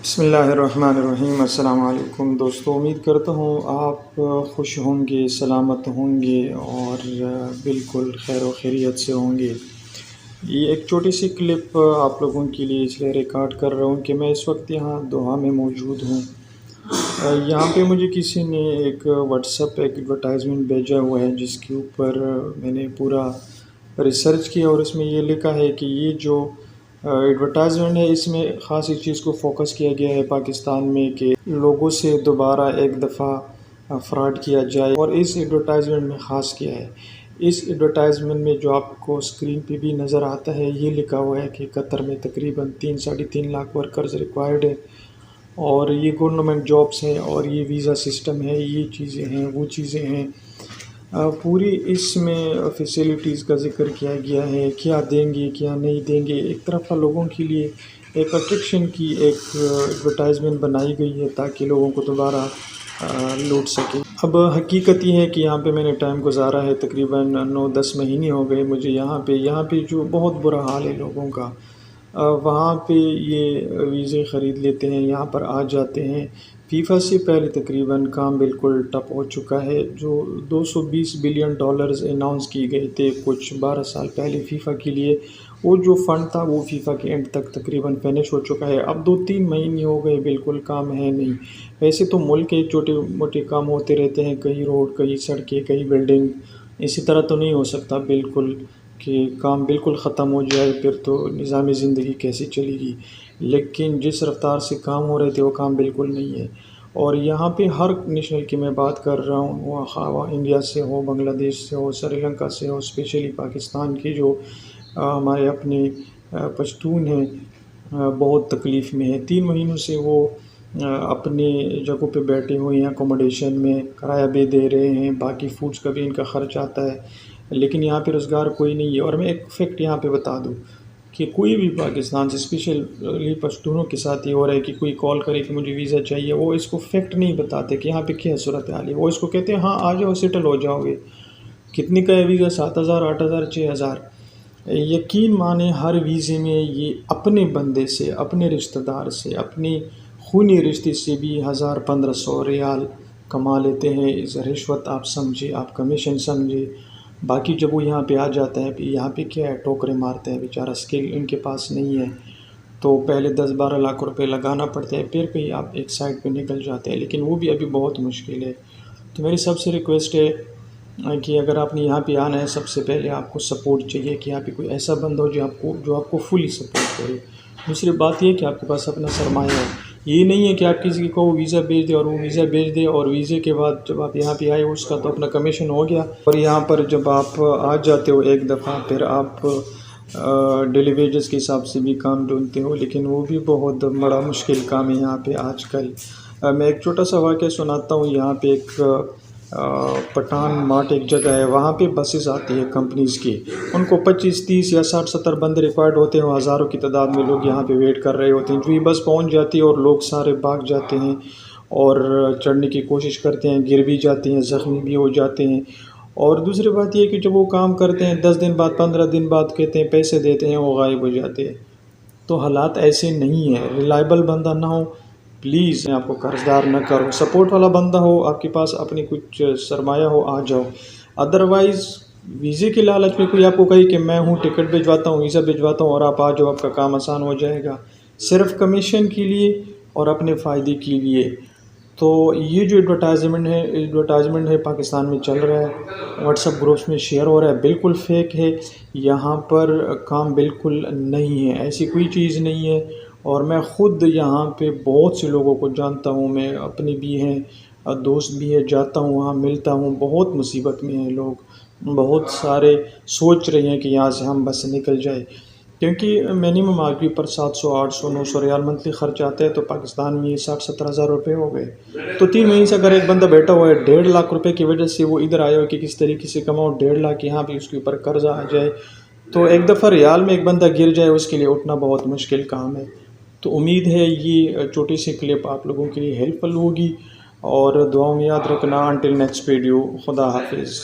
بسم اللہ الرحمن الرحیم۔ السلام علیکم دوستو، امید کرتا ہوں آپ خوش ہوں گے، سلامت ہوں گے اور بالکل خیر و خیریت سے ہوں گے۔ یہ ایک چھوٹی سی کلپ آپ لوگوں کے لیے اس لیے ریکارڈ کر رہا ہوں کہ میں اس وقت یہاں دوحہ میں موجود ہوں۔ یہاں پہ مجھے کسی نے ایک واٹس ایپ ایڈورٹائزمنٹ بھیجا ہوا ہے، جس کے اوپر میں نے پورا ریسرچ کیا اور اس میں یہ لکھا ہے کہ یہ جو ایڈورٹائزمنٹ ہے، اس میں خاص اس چیز کو فوکس کیا گیا ہے پاکستان میں کہ لوگوں سے دوبارہ ایک دفعہ فراڈ کیا جائے، اور اس ایڈورٹائزمنٹ میں خاص کیا ہے۔ اس ایڈورٹائزمنٹ میں جو آپ کو اسکرین پہ بھی نظر آتا ہے، یہ لکھا ہوا ہے کہ قطر میں تقریباً 3-3.5 لاکھ ورکرز ریکوائرڈ ہے، اور یہ گورنمنٹ جابس ہیں، اور یہ ویزا سسٹم ہے، یہ چیزیں ہیں، وہ چیزیں ہیں۔ پوری اس میں فیسلٹیز کا ذکر کیا گیا ہے، کیا دیں گے کیا نہیں دیں گے۔ ایک طرف لوگوں کے لیے ایک اٹریکشن کی ایک ایڈورٹائزمنٹ بنائی گئی ہے تاکہ لوگوں کو دوبارہ لوٹ سکے۔ اب حقیقت یہ ہے کہ یہاں پہ میں نے ٹائم گزارا ہے، تقریباً 9-10 مہینے ہو گئے مجھے یہاں پہ جو بہت برا حال ہے لوگوں کا۔ وہاں پہ یہ ویزے خرید لیتے ہیں، یہاں پر آ جاتے ہیں۔ فیفا سے پہلے تقریباً کام بالکل ٹپ ہو چکا ہے۔ جو $220 بلین اناؤنس کیے گئے تھے کچھ 12 سال پہلے فیفا کے لیے، وہ جو فنڈ تھا وہ فیفا کے اینڈ تک تقریباً فنش ہو چکا ہے۔ اب 2-3 مہینے ہو گئے، بالکل کام ہے نہیں۔ ویسے تو ملک کے چھوٹے موٹے کام ہوتے رہتے ہیں، کہیں روڈ، کہیں سڑکیں، کہیں بلڈنگ۔ اسی طرح تو نہیں ہو سکتا بالکل کہ کام بالکل ختم ہو جائے، پھر تو نظام زندگی کیسے چلے گی۔ لیکن جس رفتار سے کام ہو رہے تھے وہ کام بالکل نہیں ہے۔ اور یہاں پہ ہر نیشنل کی میں بات کر رہا ہوں، وہ انڈیا سے ہو، بنگلہ دیش سے ہو، سری لنکا سے ہو، اسپیشلی پاکستان کے جو ہمارے اپنے پشتون ہیں، بہت تکلیف میں ہے۔ 3 مہینوں سے وہ اپنے جگہوں پہ بیٹھے ہوئے ہیں، اکوموڈیشن میں کرایہ بھی دے رہے ہیں، باقی فوڈز کا بھی ان کا خرچ آتا ہے، لیکن یہاں پہ روزگار کوئی نہیں ہے۔ اور میں ایک فیکٹ یہاں پہ بتا دوں کہ کوئی بھی پاکستان سے اسپیشلی پشتونوں کے ساتھ یہ ہو رہا ہے کہ کوئی کال کرے کہ مجھے ویزا چاہیے، وہ اس کو فیکٹ نہیں بتاتے کہ یہاں پہ کیا صورتحال ہے۔ وہ اس کو کہتے ہیں ہاں آ جاؤ، سیٹل ہو جاؤ گے۔ کتنے کا ہے ویزا؟ 7,000، 8,000، 6,000۔ یقین مانے ہر ویزے میں یہ اپنے بندے سے، اپنے رشتہ دار سے، اپنے خونی رشتے سے بھی 1,000-1,500 ریال کما لیتے ہیں۔ رشوت آپ سمجھے، آپ کمیشن سمجھے۔ باقی جب وہ یہاں پہ آ جاتا ہے، یہاں پہ کیا ہے، ٹوکرے مارتے ہیں بیچارہ، اسکل ان کے پاس نہیں ہے، تو پہلے 10-12 لاکھ روپے لگانا پڑتے ہیں، پھر کہیں آپ ایک سائڈ پہ نکل جاتے ہیں، لیکن وہ بھی ابھی بہت مشکل ہے۔ تو میری سب سے ریکویسٹ ہے کہ اگر آپ نے یہاں پہ آنا ہے، سب سے پہلے آپ کو سپورٹ چاہیے کہ یہاں پہ کوئی ایسا بندہ ہو جو آپ کو فلی سپورٹ کرے۔ دوسری بات یہ کہ آپ کے پاس اپنا سرمایہ ہے۔ یہ نہیں ہے کہ آپ کسی کو ویزا بھیج دیں اور وہ ویزا بھیج دے، اور ویزے کے بعد جب آپ یہاں پہ آئے اس کا تو اپنا کمیشن ہو گیا، اور یہاں پر جب آپ آ جاتے ہو ایک دفعہ، پھر آپ ڈیلی ویجز کے حساب سے بھی کام ڈھونڈتے ہو، لیکن وہ بھی بہت بڑا مشکل کام ہے یہاں پہ آج کل۔ میں ایک چھوٹا سا واقعہ سناتا ہوں۔ یہاں پہ ایک پٹھان ماٹ ایک جگہ ہے، وہاں پہ بسز آتی ہے کمپنیز کی، ان کو 25, 30 یا 60-70 بندے ریکوائرڈ ہوتے ہیں، ہزاروں کی تعداد میں لوگ یہاں پہ ویٹ کر رہے ہوتے ہیں۔ جو یہ بس پہنچ جاتی ہے اور لوگ سارے بھاگ جاتے ہیں اور چڑھنے کی کوشش کرتے ہیں، گر بھی جاتے ہیں، زخمی بھی ہو جاتے ہیں۔ اور دوسری بات یہ کہ جب وہ کام کرتے ہیں 10 دن بعد، 15 دن بعد کہتے ہیں پیسے دیتے ہیں، وہ غائب ہو جاتے ہیں۔ تو حالات ایسے نہیں ہیں۔ ریلائبل بندہ نہ ہو، پلیز آپ کو قرضدار نہ کرو، سپورٹ والا بندہ ہو، آپ کے پاس اپنی کچھ سرمایہ ہو، آ جاؤ۔ ادروائز ویزے کے لالچ میں کوئی آپ کو کہے کہ میں ہوں، ٹکٹ بھجواتا ہوں، ویزا بھجواتا ہوں اور آپ آ جاؤ، آپ کا کام آسان ہو جائے گا، صرف کمیشن کے لیے اور اپنے فائدے کے لیے۔ تو یہ جو ایڈورٹائزمنٹ ہے پاکستان میں چل رہا ہے، واٹس ایپ گروپس میں شیئر ہو رہا ہے، بالکل فیک ہے۔ یہاں پر کام بالکل نہیں ہے، ایسی کوئی چیز نہیں ہے۔ اور میں خود یہاں پہ بہت سے لوگوں کو جانتا ہوں، میں اپنے بھی ہیں، دوست بھی ہے، جاتا ہوں وہاں، ملتا ہوں، بہت مصیبت میں ہیں لوگ، بہت سارے سوچ رہے ہیں کہ یہاں سے ہم بس نکل جائے، کیونکہ منیمم آدمی پر 700، 800، 900 ریال منتھلی خرچ آتا ہے، تو پاکستان میں یہ 60-70 ہزار روپے ہو گئے۔ تو 3 مہینے سے اگر ایک بندہ بیٹھا ہوا ہے 1.5 لاکھ روپے کی وجہ سے وہ ادھر آیا ہو کہ کس طریقے سے کماؤ، 1.5 لاکھ یہاں پہ اس کے اوپر قرضہ آ جائے، تو ایک دفعہ ریال میں ایک بندہ گر جائے، اس کے لیے اٹھنا بہت مشکل کام ہے۔ تو امید ہے یہ چھوٹی سی کلپ آپ لوگوں کے لیے ہیلپ فل ہوگی، اور دعاؤں میں یاد رکھنا۔ انٹل نیکسٹ ویڈیو، خدا حافظ۔